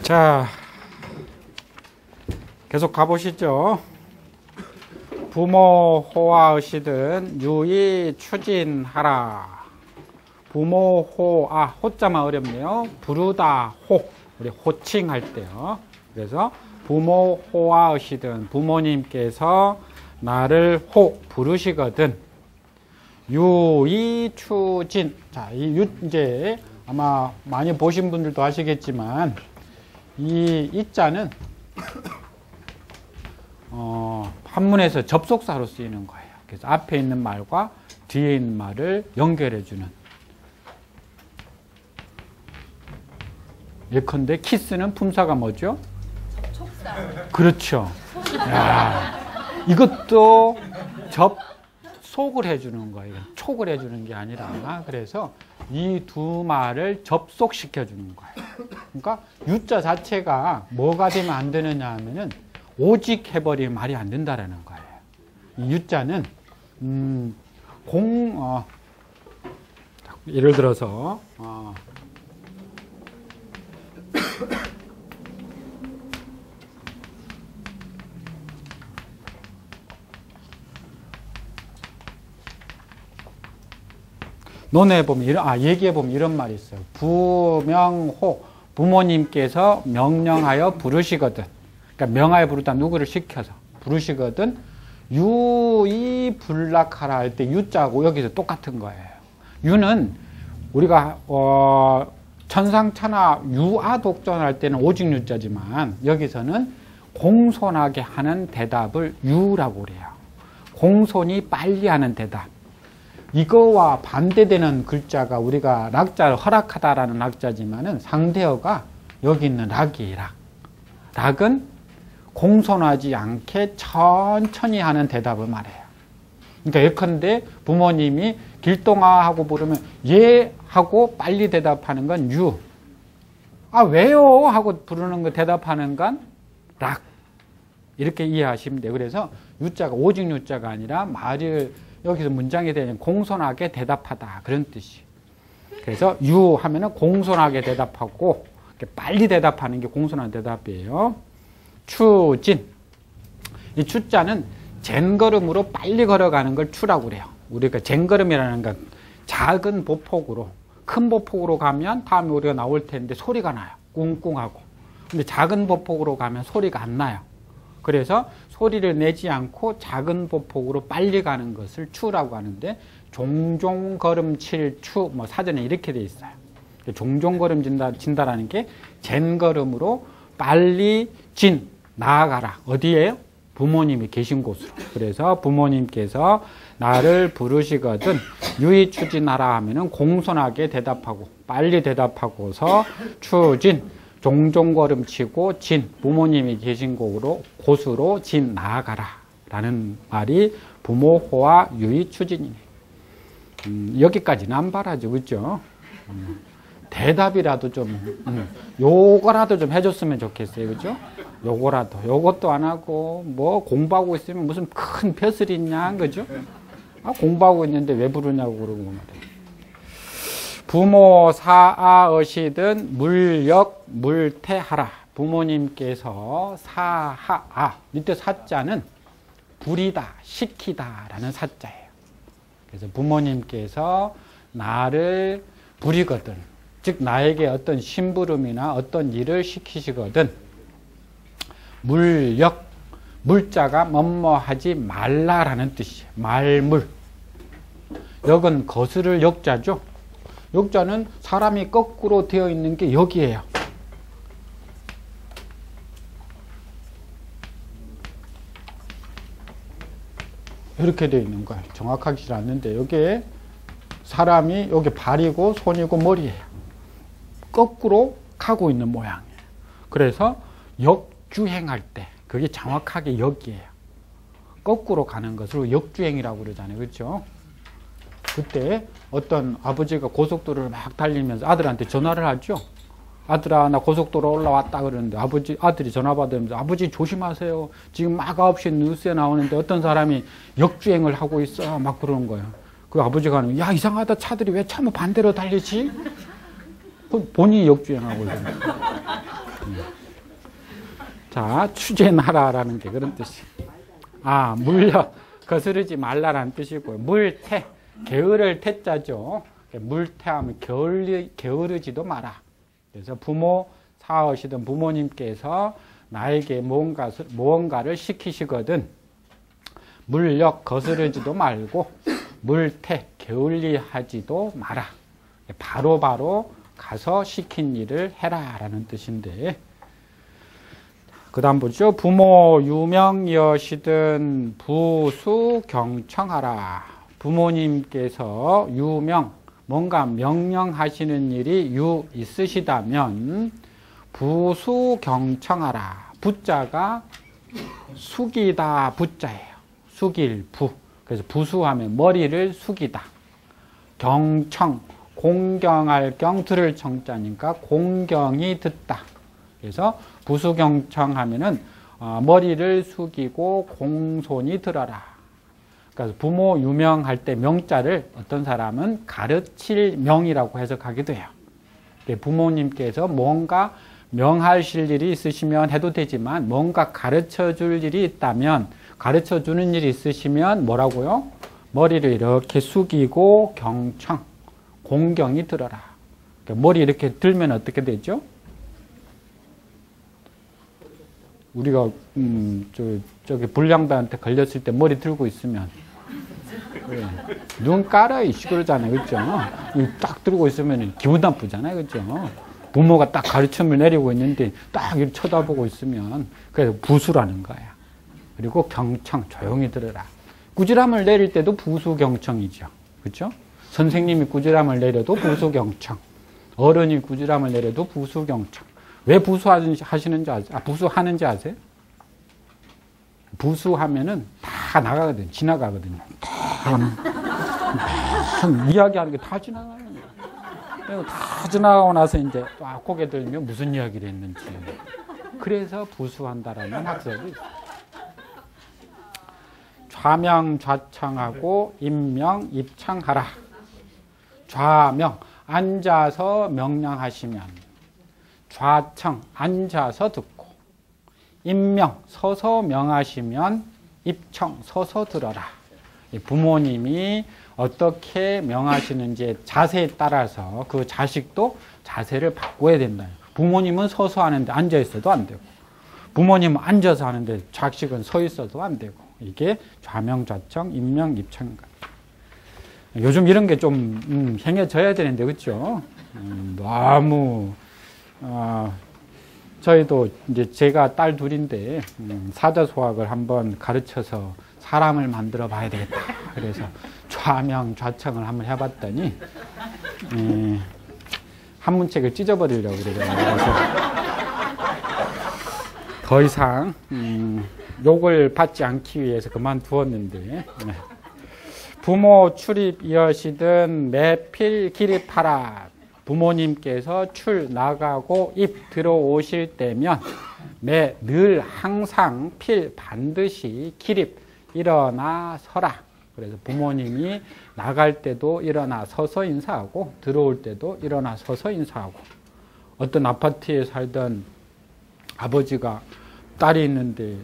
자, 계속 가보시죠. 부모 호아의시든 유의 추진하라. 부모 호아, 호자만 어렵네요. 부르다 호, 우리 호칭할 때요. 그래서 부모 호아의시든 부모님께서 나를 호 부르시거든 유의 추진. 자, 이 이제 아마 많이 보신 분들도 아시겠지만 이 자는 한문에서 접속사로 쓰이는 거예요. 그래서 앞에 있는 말과 뒤에 있는 말을 연결해주는. 예컨대 키스는 품사가 뭐죠? 접촉사. 그렇죠. 야, 이것도 접속을 해주는 거예요. 촉을 해주는 게 아니라. 그래서 이 두 말을 접속시켜주는 거예요. 그러니까 유자 자체가 뭐가 되면 안 되느냐 하면은 오직 해버리면 말이 안 된다라는 거예요. 이 유자는 예를 들어서 논해보면 얘기해보면 이런 말이 있어요. 부명호, 부모님께서 명령하여 부르시거든. 그러니까 명하여 부르다 누구를 시켜서 부르시거든. 유의 불락하라 할 때 유자고 여기서 똑같은 거예요. 유는 우리가 천상천하 유아 독존할 때는 오직 유자지만 여기서는 공손하게 하는 대답을 유라고 그래요. 공손히 빨리 하는 대답. 이거와 반대되는 글자가 우리가 락자를 허락하다라는 락자지만은 상대어가 여기 있는 락이에요. 락은 공손하지 않게 천천히 하는 대답을 말해요. 그러니까 예컨대 부모님이 길동아 하고 부르면 예 하고 빨리 대답하는 건 유. 아 왜요 하고 부르는 거 대답하는 건 락. 이렇게 이해하시면 돼요. 그래서 유자가 오직 유자가 아니라 말을 여기서 문장에 대한 공손하게 대답하다 그런 뜻이. 그래서 유 하면은 공손하게 대답하고 빨리 대답하는 게 공손한 대답이에요. 추진. 이 추자는 젠걸음으로 빨리 걸어가는 걸 추라고 그래요. 우리가 젠걸음이라는 건 작은 보폭으로 큰 보폭으로 가면 다음에 우리가 나올 텐데 소리가 나요. 꿍꿍하고. 근데 작은 보폭으로 가면 소리가 안 나요. 그래서 소리를 내지 않고 작은 보폭으로 빨리 가는 것을 추라고 하는데 종종 걸음칠 추 뭐 사전에 이렇게 돼 있어요. 종종 걸음진다라는 게 젠걸음으로 빨리 나아가라. 어디에요? 부모님이 계신 곳으로. 그래서 부모님께서 나를 부르시거든 유의 추진하라 하면은 공손하게 대답하고 빨리 대답하고서 추진 종종 걸음치고 부모님이 계신 곳으로 나아가라 라는 말이 부모호와 유의 추진이네. 여기까지는 안 바라죠. 그죠? 대답이라도 요거라도 좀 해줬으면 좋겠어요. 그죠? 요것도 안 하고, 뭐, 공부하고 있으면 무슨 큰 벼슬이 있냐, 그죠? 공부하고 있는데 왜 부르냐고 그러고 말이에요. 부모 사아의시든 물역 물태하라. 부모님께서 밑에 사자는 부리다, 시키다 라는 사자예요. 그래서 부모님께서 나를 부리거든. 즉 나에게 어떤 심부름이나 어떤 일을 시키시거든. 물역, 물자가 뭐뭐하지 말라라는 뜻이에요. 말물. 역은 거스를 역자죠. 역자는 사람이 거꾸로 되어 있는 게 여기예요. 이렇게 되어 있는 거예요. 정확하지 않는데 여기에 사람이 여기 발이고 손이고 머리예요. 거꾸로 가고 있는 모양이에요. 그래서 역주행할 때 그게 정확하게 역이에요. 거꾸로 가는 것을 역주행이라고 그러잖아요. 그렇죠? 그때 어떤 아버지가 고속도로를 막 달리면서 아들한테 전화를 하죠. 아들아 나 고속도로 올라왔다 그러는데 아들이 전화 받으면서 아버지 조심하세요. 지금 막 9시 뉴스에 나오는데 어떤 사람이 역주행을 하고 있어 막 그러는 거예요. 그 아버지가 하는 야 이상하다 차들이 왜 차만 반대로 달리지? 본인이 역주행하고 있는 거예요. 자, 추진하라라는 게 그런 뜻이에요. 아, 물려 거스르지 말라라는 뜻이고요. 물태, 게으를 태자죠. 물태하면 게으르지도 마라. 그래서 부모 사으시던 부모님께서 나에게 무언가를 시키시거든 물력 거스르지도 말고 물태 게을리 하지도 마라. 바로바로 가서 시킨 일을 해라 라는 뜻인데, 그 다음 보죠. 부모 유명이여시든 부수 경청하라. 부모님께서 유명, 뭔가 명령하시는 일이 있으시다면 부수 경청하라. 부자가 숙이다 부자예요. 숙일 부. 그래서 부수하면 머리를 숙이다. 경청, 공경할 경 들을 청자니까 공경이 듣다. 그래서 부수경청하면은 머리를 숙이고 공손히 들어라. 그래서 부모 유명할 때 명자를 어떤 사람은 가르칠 명이라고 해석하기도 해요. 부모님께서 뭔가 명하실 일이 있으시면 해도 되지만 뭔가 가르쳐 줄 일이 있다면, 가르쳐 주는 일이 있으시면 뭐라고요? 머리를 이렇게 숙이고 경청, 공경이 들어라. 머리 이렇게 들면 어떻게 되죠? 우리가 저기 불량단한테 걸렸을 때 머리 들고 있으면 눈 깔아 이씨 그러잖아요, 그렇죠? 딱 들고 있으면 기분 나쁘잖아요, 그렇죠? 부모가 딱 가르침을 내리고 있는데 딱 이렇게 쳐다보고 있으면 그래서 부수라는 거야. 그리고 경청, 조용히 들으라. 꾸지람을 내릴 때도 부수경청이죠, 그렇죠? 선생님이 꾸지람을 내려도 부수경청, 어른이 꾸지람을 내려도 부수경청. 왜 부수하시는지 아세요? 부수하는지 아세요? 부수하면은 다 나가거든요. 지나가거든요. 이야기하는 게 다 지나가요. 다 지나가고 나서 이제 딱 고개 들면 무슨 이야기를 했는지. 그래서 부수한다라는 학설이 있어요. 좌명, 좌청하고 임명, 입청하라. 좌명, 앉아서 명령하시면, 좌청, 앉아서 듣고, 임명, 서서 명하시면, 입청, 서서 들어라. 부모님이 어떻게 명하시는지 자세에 따라서 그 자식도 자세를 바꿔야 된다. 부모님은 서서 하는데 앉아 있어도 안 되고, 부모님은 앉아서 하는데 자식은 서 있어도 안 되고, 이게 좌명, 좌청, 임명, 입청. 요즘 이런 게 좀 행해져야 되는데, 그렇죠? 너무 저희도 이제 제가 딸 둘인데 사자소학을 한번 가르쳐서 사람을 만들어 봐야 되겠다. 그래서 좌명, 좌청을 한번 해봤더니 한문책을 찢어버리려고 그래요. 그래서 더 이상 욕을 받지 않기 위해서 그만두었는데, 부모 출입이여시든 매필 기립하라. 부모님께서 출 나가고 입 들어오실 때면 늘 항상 필 반드시 기립 일어나 서라. 그래서 부모님이 나갈 때도 일어나 서서 인사하고 들어올 때도 일어나 서서 인사하고, 어떤 아파트에 살던 아버지가 딸이 있는데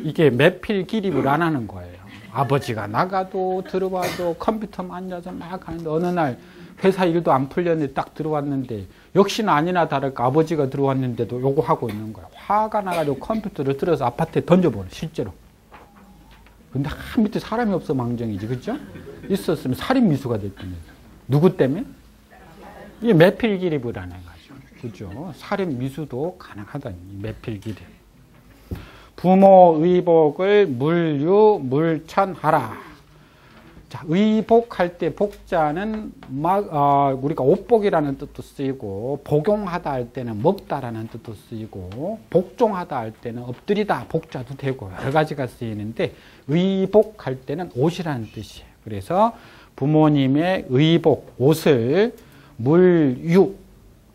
이게 매필 기립을 안 하는 거예요. 아버지가 나가도 들어와도 컴퓨터만 앉아서 막 하는데 어느 날 회사 일도 안 풀렸는데 딱 들어왔는데 역시나 아니나 다를까 아버지가 들어왔는데도 요거 하고 있는 거야. 화가 나가지고 컴퓨터를 들어서 아파트에 던져버려, 실제로. 근데 한 밑에 사람이 없어 망정이지, 그죠? 있었으면 살인 미수가 됐던 누구 때문에? 이게 매필 기립을 안 해가지고, 그죠? 살인 미수도 가능하다니, 매필 기립. 부모 의복을 물천하라. 자, 의복할 때 복자는 우리가 옷복이라는 뜻도 쓰이고, 복용하다 할 때는 먹다라는 뜻도 쓰이고, 복종하다 할 때는 엎드리다 복자도 되고 여러 가지가 쓰이는데, 의복할 때는 옷이라는 뜻이에요. 그래서 부모님의 의복, 옷을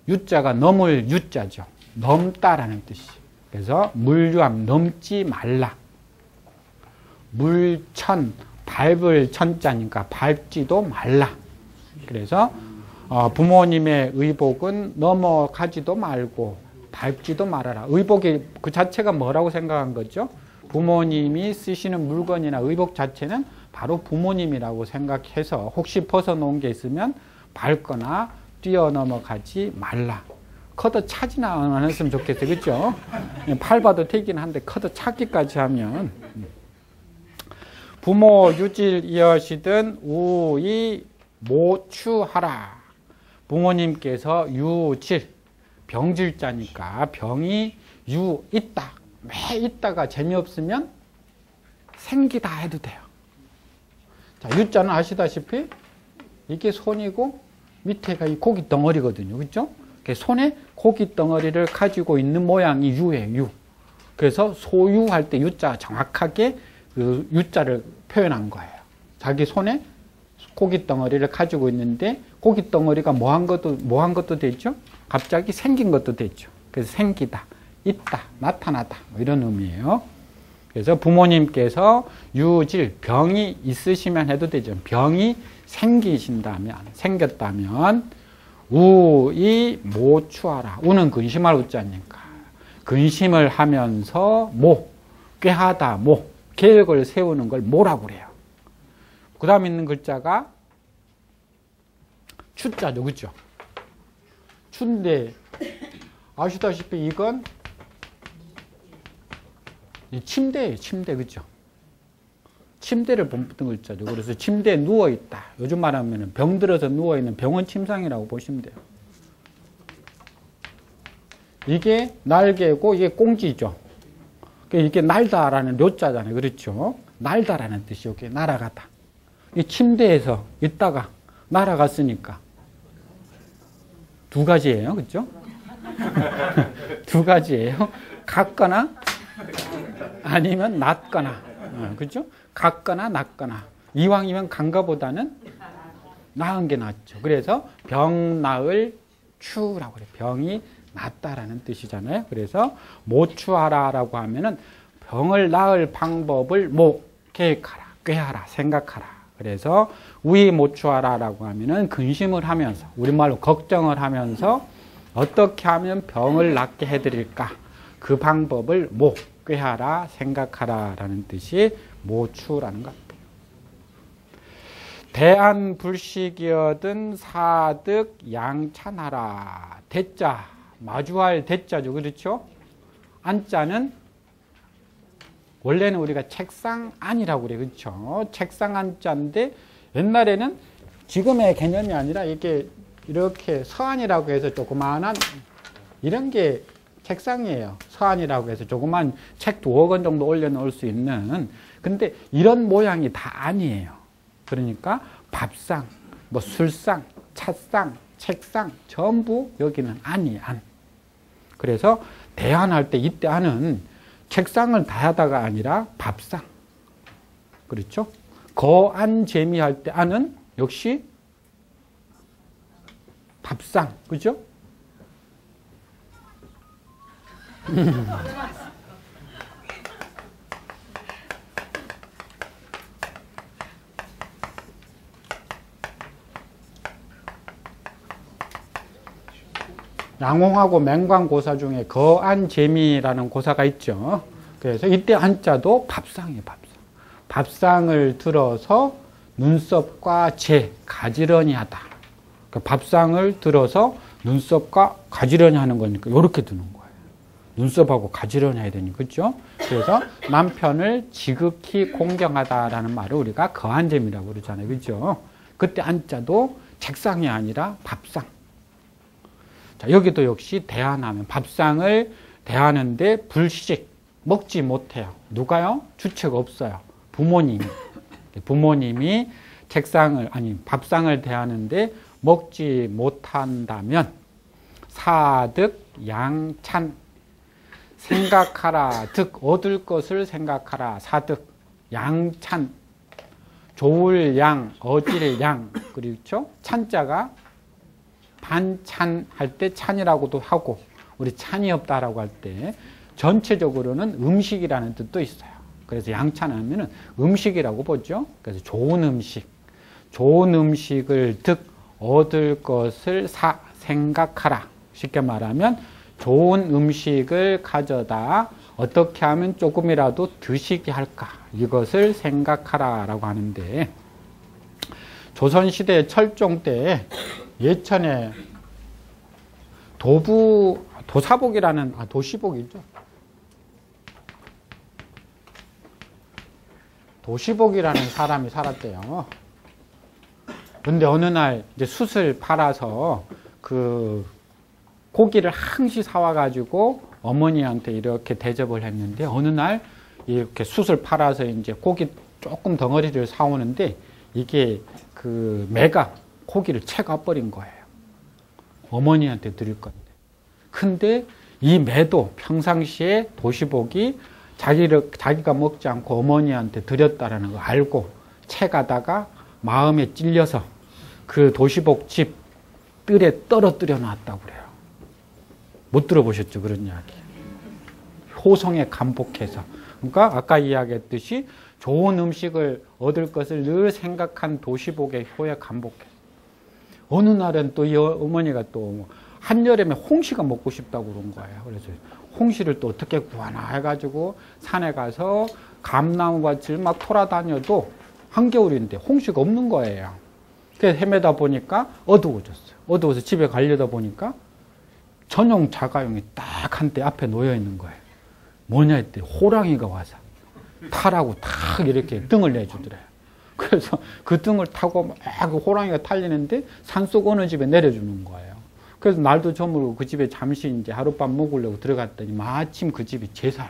유자가 넘을 유자죠. 넘다라는 뜻이에요. 그래서 물유함, 넘지 말라. 물천, 밟을 천자니까 밟지도 말라. 그래서 부모님의 의복은 넘어가지도 말고 밟지도 말아라. 의복이 그 자체가 뭐라고 생각한 거죠? 부모님이 쓰시는 물건이나 의복 자체는 바로 부모님이라고 생각해서 혹시 벗어놓은 게 있으면 밟거나 뛰어넘어가지 말라. 커도 차지나 안 했으면 좋겠어요. 그렇죠? 밟아도 되긴 한데 커도 차기까지 하면. 부모 유질 이어시든 우이 모추하라. 부모님께서 유질, 병질자니까 병이 유 있다. 매 있다가 재미없으면 생기다 해도 돼요. 자, 유자는 아시다시피 이게 손이고 밑에가 이 고기 덩어리거든요. 그렇죠? 손에 고기 덩어리를 가지고 있는 모양이 유예요. 유. 그래서 소유할 때 유자 정확하게 그 유자를 표현한 거예요. 자기 손에 고기 덩어리를 가지고 있는데 고기 덩어리가 뭐한 것도 되죠? 갑자기 생긴 것도 되죠. 그래서 생기다, 있다, 나타나다 뭐 이런 의미예요. 그래서 부모님께서 유질, 병이 있으시면 해도 되죠. 병이 생겼다면 우이 모추하라. 우는 근심할 우자니까 근심을 하면서 꾀하다 계획을 세우는 걸 뭐라고 그래요. 그 다음 있는 글자가 추자죠. 그렇죠? 추인데 아시다시피 이건 침대예요. 침대. 그렇죠? 침대를 본뜬 글자죠. 그래서 침대에 누워있다. 요즘 말하면 병들어서 누워있는 병원 침상이라고 보시면 돼요. 이게 날개고 이게 꽁지죠. 이게 날다라는 료자잖아요. 그렇죠? 날다라는 뜻이 이게 날아가다. 이 침대에서 있다가 날아갔으니까 두 가지예요. 그렇죠? 두 가지예요. 같거나 아니면 낮거나. 그렇죠? 같거나 낮거나. 이왕이면 간가보다는 나은 게 낫죠. 그래서 병 나을 추라고 그래요. 병이 낫다라는 뜻이잖아요. 그래서 모추하라라고 하면은 병을 나을 방법을 계획하라, 꾀하라, 생각하라. 그래서 우이 모추하라라고 하면은 근심을 하면서 우리말로 걱정을 하면서 어떻게 하면 병을 낫게 해드릴까? 그 방법을 꾀하라, 생각하라라는 뜻이 모추라는 것 같아요. 대안불식이어든 사득 양찬하라. 대자, 마주할 대자죠. 그렇죠? 안자는 원래는 우리가 책상 안이라고 그래요. 그렇죠? 책상 안자인데 옛날에는 지금의 개념이 아니라 이게 이렇게 서안이라고 해서 조그마한 이런 게 책상이에요. 서안이라고 해서 조그만 책 2억 원 정도 올려놓을 수 있는. 근데 이런 모양이 다 아니에요. 그러니까 밥상, 술상, 찻상, 책상 전부 여기는 안이에요. 안. 그래서 대안할 때 이때 안은 책상을 다하다가 아니라 밥상. 그렇죠? 거안 재미할 때 안은 역시 밥상. 그죠? 양홍하고 맹광고사 중에 거안재미라는 고사가 있죠. 그래서 이때 한자도 밥상이에요. 밥상. 밥상을 들어서 눈썹과 가지런히 하다. 그러니까 밥상을 들어서 눈썹과 가지런히 하는 거니까 이렇게 드는 거예요. 눈썹하고 가지런히 해야 되니까. 그렇죠? 그래서 남편을 지극히 공경하다라는 말을 우리가 거안재미라고 그러잖아요. 그렇죠? 그때 안자도 책상이 아니라 밥상. 자, 여기도 역시 대안하면 밥상을 대하는데 불식 먹지 못해요. 누가요? 주체가 없어요. 부모님이 밥상을 대하는데 먹지 못한다면 사득 양찬 생각하라. 득 얻을 것을 생각하라. 사득 양찬 좋을 양, 얻을 양. 그렇죠? 찬자가 반찬할 때 찬이라고도 하고 우리 찬이 없다라고 할 때 전체적으로는 음식이라는 뜻도 있어요. 그래서 양찬하면은 음식이라고 보죠. 그래서 좋은 음식을 얻을 것을 생각하라. 쉽게 말하면 좋은 음식을 가져다 어떻게 하면 조금이라도 드시게 할까? 이것을 생각하라라고 하는데, 조선시대 철종 때 예천에 도사복이라는, 도시복이죠. 도시복이라는 사람이 살았대요. 근데 어느 날 이제 숯을 팔아서 그 고기를 항시 사와가지고 어머니한테 이렇게 대접을 했는데, 어느 날 이렇게 숯을 팔아서 이제 고기 조금 덩어리를 사오는데, 이게 그 매가 고기를 채가 버린 거예요. 어머니한테 드릴 건데. 근데 이 매도 평상시에 도시복이 자기가 먹지 않고 어머니한테 드렸다라는 거 알고 채가다가 마음에 찔려서 그 도시복 집 뜰에 떨어뜨려 놨다고 그래요. 못 들어보셨죠? 그런 이야기. 효성에 감복해서. 그러니까 아까 이야기했듯이 좋은 음식을 얻을 것을 늘 생각한 도시복의 효에 감복해서. 어느 날은 또 이 어머니가 또 한여름에 홍시가 먹고 싶다고 그런 거예요. 그래서 홍시를 또 어떻게 구하나 해가지고 산에 가서 감나무밭을 막 돌아다녀도 한겨울인데 홍시가 없는 거예요. 그래서 헤매다 보니까 어두워졌어요. 어두워서 집에 가려다 보니까 전용 자가용이 딱 한 대 앞에 놓여 있는 거예요. 뭐냐 했더니 호랑이가 와서 타라고 탁 이렇게 등을 내주더래요. 그래서 그 등을 타고 막 그 호랑이가 달리는데 산속 어느 집에 내려주는 거예요. 그래서 날도 저물고 그 집에 잠시 이제 하룻밤 묵으려고 들어갔더니 마침 그 집이 제사를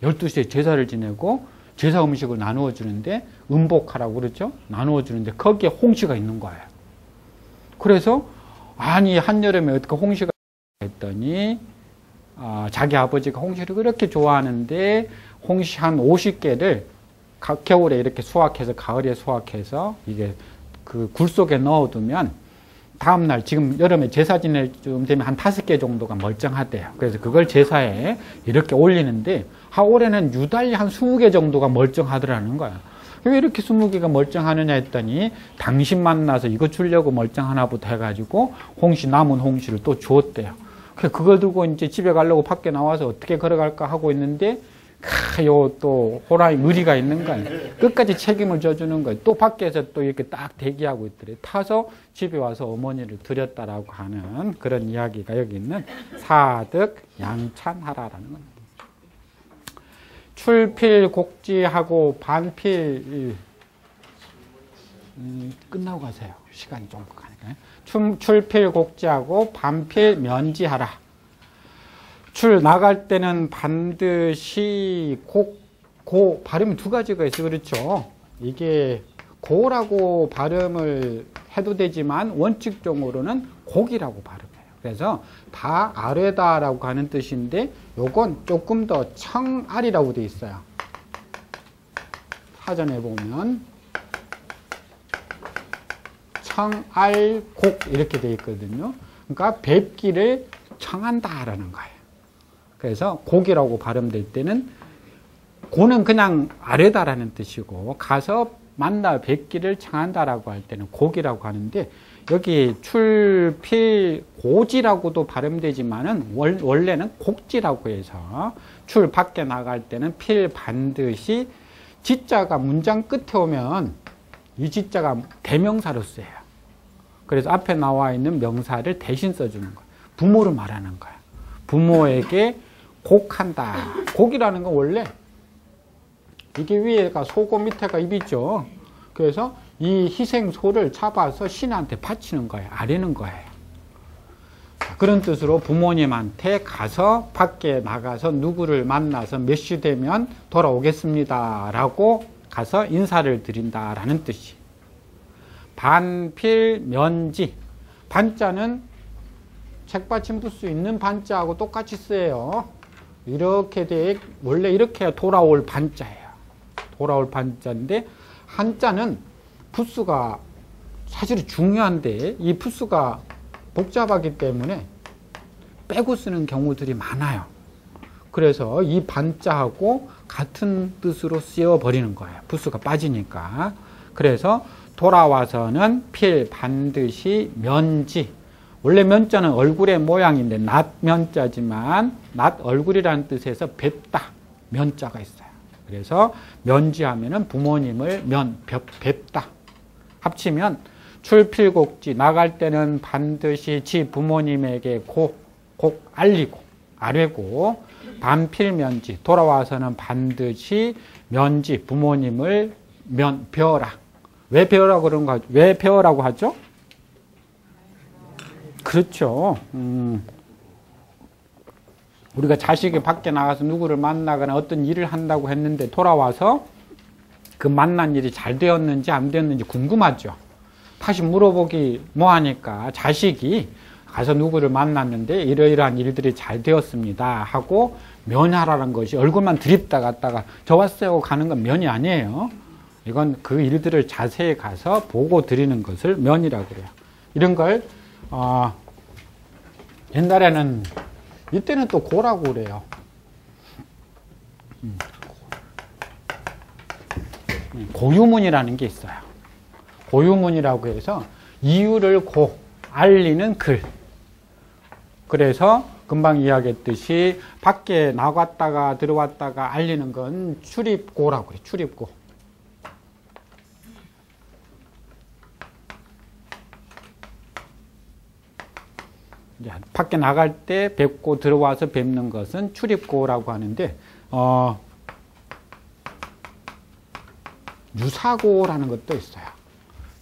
12시에 제사를 지내고 제사 음식을 나누어 주는데, 음복하라고 그러죠. 나누어 주는데 거기에 홍시가 있는 거예요. 그래서 아니 한여름에 어떻게 홍시가 했더니 자기 아버지가 홍시를 그렇게 좋아하는데 홍시 한 50개를 겨울에 이렇게 수확해서 가을에 수확해서 이게 그 굴 속에 넣어두면 다음날 지금 여름에 제사 지낼 쯤 되면 한 5개 정도가 멀쩡하대요. 그래서 그걸 제사에 이렇게 올리는데 올해는 유달리 한 20개 정도가 멀쩡하더라는 거야. 왜 이렇게 20개가 멀쩡하느냐 했더니 당신 만나서 이거 주려고 멀쩡하나부터 해가지고 남은 홍시를 또 주었대요. 그걸 들고 이제 집에 가려고 밖에 나와서 어떻게 걸어갈까 하고 있는데 또 호랑이 의리가 있는 거예요. 끝까지 책임을 져주는 거예요. 또 밖에서 또 이렇게 딱 대기하고 있더래. 타서 집에 와서 어머니를 드렸다라고 하는 그런 이야기가 여기 있는 사득 양찬하라라는 겁니다. 출필곡지하고 반필 끝나고 가세요. 시간이 좀 가니까요. 출필곡지하고 반필 면지하라. 출 나갈 때는 반드시 고 발음이 두 가지가 있어요. 그렇죠? 이게 고라고 발음을 해도 되지만 원칙적으로는 곡이라고 발음해요. 그래서 다 아래다라고 하는 뜻인데 요건 조금 더 청알이라고 돼 있어요. 사전에 보면 청알곡 이렇게 돼 있거든요. 그러니까 뵙기를 청한다라는 거예요. 그래서 곡이라고 발음될 때는 고는 그냥 아래다라는 뜻이고 가서 만나 뵙기를 청한다라고 할 때는 곡이라고 하는데, 여기 출필 고지라고도 발음되지만은 원래는 곡지라고 해서 출 밖에 나갈 때는 필 반드시 지자가 문장 끝에 오면 이 지자가 대명사로 쓰여요. 그래서 앞에 나와 있는 명사를 대신 써주는 거예요. 부모를 말하는 거예요. 부모에게 곡한다. 곡이라는 건 원래 이게 위에가 소고 밑에가 입이죠. 그래서 이 희생소를 잡아서 신한테 바치는 거예요. 아뢰는 거예요. 그런 뜻으로 부모님한테 가서 밖에 나가서 누구를 만나서 몇 시 되면 돌아오겠습니다 라고 가서 인사를 드린다라는 뜻이. 반필면지. 반자는 책받침 붙 수 있는 반자하고 똑같이 쓰여요. 이렇게 원래 이렇게 돌아올 반자예요. 돌아올 반자인데 한자는 풋수가 사실 중요한데 이 풋수가 복잡하기 때문에 빼고 쓰는 경우들이 많아요. 그래서 이 반자하고 같은 뜻으로 쓰여버리는 거예요. 풋수가 빠지니까. 그래서 돌아와서는 필 반드시 면지. 원래 면자는 얼굴의 모양인데 낫면자지만 낫 얼굴이라는 뜻에서 뵙다 면자가 있어요. 그래서 면지하면은 부모님을 뵙다. 합치면 출필곡지 나갈 때는 반드시 지 부모님에게 곡 알리고 아뢰고 반필면지 돌아와서는 반드시 면지 부모님을 뵈어라. 왜 뵈어라 그런가? 왜 뵈어라고 하죠? 그렇죠. 우리가 자식이 밖에 나가서 누구를 만나거나 어떤 일을 한다고 했는데 돌아와서 그 만난 일이 잘 되었는지 안 되었는지 궁금하죠. 다시 물어보기 뭐하니까 자식이 가서 누구를 만났는데 이러이러한 일들이 잘 되었습니다 하고 면하라는 것이 얼굴만 드립다 갔다가 저 왔어요 가는 건 면이 아니에요. 이건 그 일들을 자세히 가서 보고 드리는 것을 면이라고 그래요. 이런 걸 옛날에는 이때는 또 고라고 그래요. 고유문이라는 게 있어요. 고유문이라고 해서 이유를 알리는 글. 그래서 금방 이야기했듯이 밖에 나갔다가 들어왔다가 알리는 건 출입고라고 그래요. 출입고. 밖에 나갈 때 뵙고 들어와서 뵙는 것은 출입고라고 하는데 유사고라는 것도 있어요.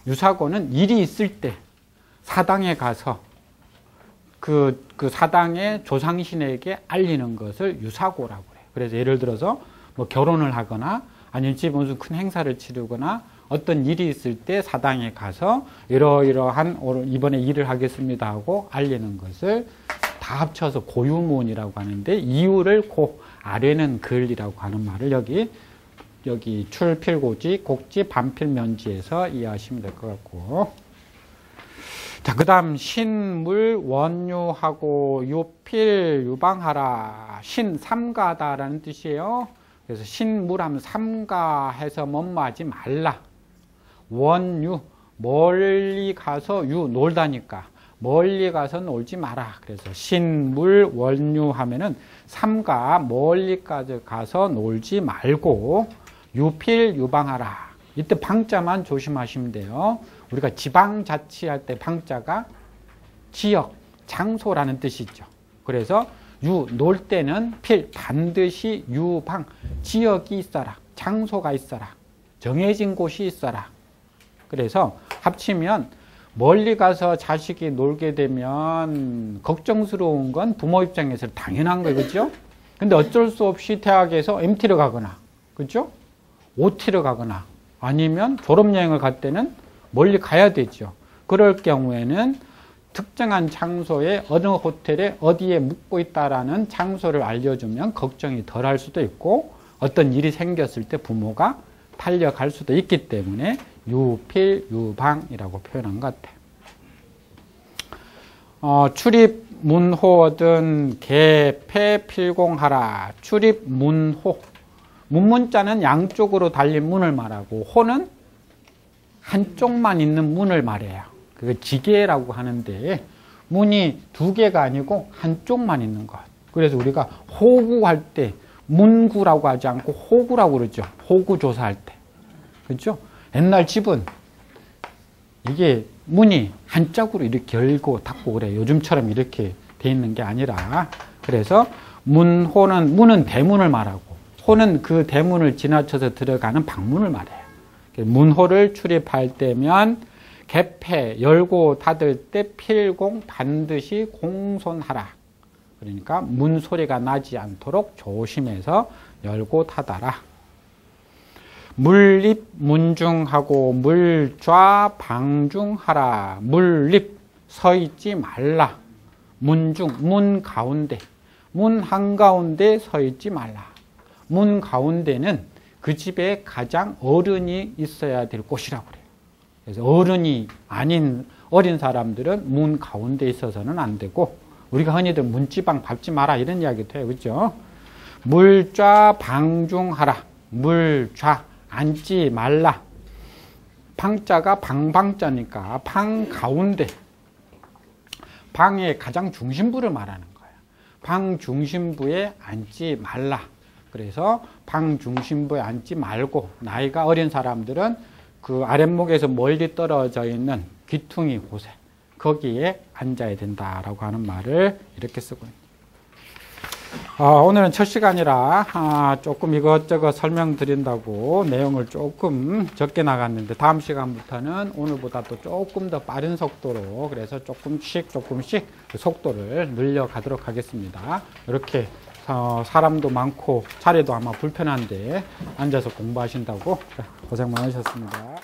유사고는 일이 있을 때 사당에 가서 그 사당의 조상신에게 알리는 것을 유사고라고 해요. 그래서 예를 들어서 뭐 결혼을 하거나 아니면 집에 무슨 큰 행사를 치르거나 어떤 일이 있을 때 사당에 가서 이러이러한 이번에 일을 하겠습니다 하고 알리는 것을 다 합쳐서 고유문이라고 하는데 이유를 아뢰는 글이라고 하는 말을 여기 출필고지, 곡지, 반필면지에서 이해하시면 될 것 같고. 자, 그 다음 신물, 원유하고 유필, 유방하라. 신, 삼가다라는 뜻이에요. 그래서 신물하면 삼가해서 뭐하지 말라. 원유, 멀리 가서 놀다니까 멀리 가서 놀지 마라. 그래서 신물, 원유 하면은 삼가, 멀리까지 가서 놀지 말고 유필, 유방하라. 이때 방자만 조심하시면 돼요. 우리가 지방자치할 때 방자가 지역, 장소라는 뜻이죠. 그래서 놀 때는 반드시 유방, 지역이 있어라. 장소가 있어라. 정해진 곳이 있어라. 그래서 합치면 멀리 가서 자식이 놀게 되면 걱정스러운 건 부모 입장에서 당연한 거죠. 근데 어쩔 수 없이 대학에서 MT를 가거나, 그죠? OT를 가거나, 아니면 졸업여행을 갈 때는 멀리 가야 되죠. 그럴 경우에는 특정한 장소에 어느 호텔에 어디에 묵고 있다라는 장소를 알려주면 걱정이 덜 할 수도 있고 어떤 일이 생겼을 때 부모가 달려갈 수도 있기 때문에 유필, 유방이라고 표현한 것 같아요. 출입, 문호든 개폐, 필공하라. 출입, 문호. 문문자는 양쪽으로 달린 문을 말하고 호는 한쪽만 있는 문을 말해요. 그게 지게라고 하는데 문이 두 개가 아니고 한쪽만 있는 것. 그래서 우리가 호구할 때 문구라고 하지 않고 호구라고 그러죠. 호구 조사할 때. 그렇죠? 옛날 집은 이게 문이 한짝으로 이렇게 열고 닫고 그래요. 요즘처럼 이렇게 돼 있는 게 아니라. 그래서 문은 대문을 말하고 호는 그 대문을 지나쳐서 들어가는 방문을 말해요. 문호를 출입할 때면 개폐, 열고 닫을 때 필공 반드시 공손하라. 그러니까 문 소리가 나지 않도록 조심해서 열고 닫아라. 물립, 문중하고 물좌, 방중하라. 물립, 서 있지 말라. 문중, 문 가운데, 문 한가운데 서 있지 말라. 문 가운데는 그 집에 가장 어른이 있어야 될 곳이라고 그래요. 그래서 어른이 아닌 어린 사람들은 문 가운데 있어서는 안 되고 우리가 흔히들 문지방 밟지 마라 이런 이야기도 해요. 그렇죠? 물좌 방중하라. 물좌 앉지 말라. 방자가 방방자니까 방 가운데 방의 가장 중심부를 말하는 거예요. 방 중심부에 앉지 말라. 그래서 방 중심부에 앉지 말고 나이가 어린 사람들은 그 아랫목에서 멀리 떨어져 있는 귀퉁이 곳에 거기에 앉아야 된다라고 하는 말을 이렇게 쓰고 있습니다. 오늘은 첫 시간이라 조금 이것저것 설명드린다고 내용을 조금 적게 나갔는데 다음 시간부터는 오늘보다 또 조금 더 빠른 속도로 그래서 조금씩 속도를 늘려가도록 하겠습니다. 이렇게 사람도 많고 자리도 아마 불편한데 앉아서 공부하신다고 고생 많으셨습니다.